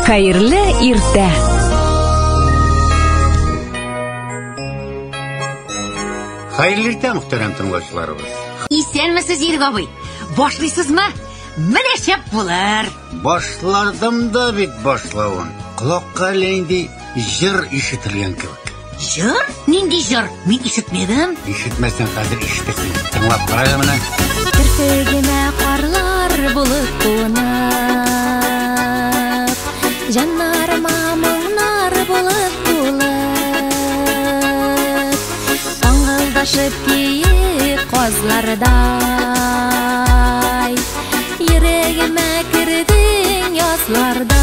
Хайырлы иртә. Hayırlı irtә, muhterem tыңлаучыларыбыз. Исәнмесез, Ирек абый? Башлыйсызмы? Менә шәп булыр. Башладым да бит башлавын. Колакка инде җыр ишетелгән кебек. Җыр? Нинди җыр? Мин ишетмәдем. Ишетмәсәң хәзер ишетәсең. Тыңлап кара менә. Кирпегенә карлар булып кунып, җаннарыма моңнар булып тулып, аңгылдашып киеп казлардай, йөрәгемә кирдең яслардай.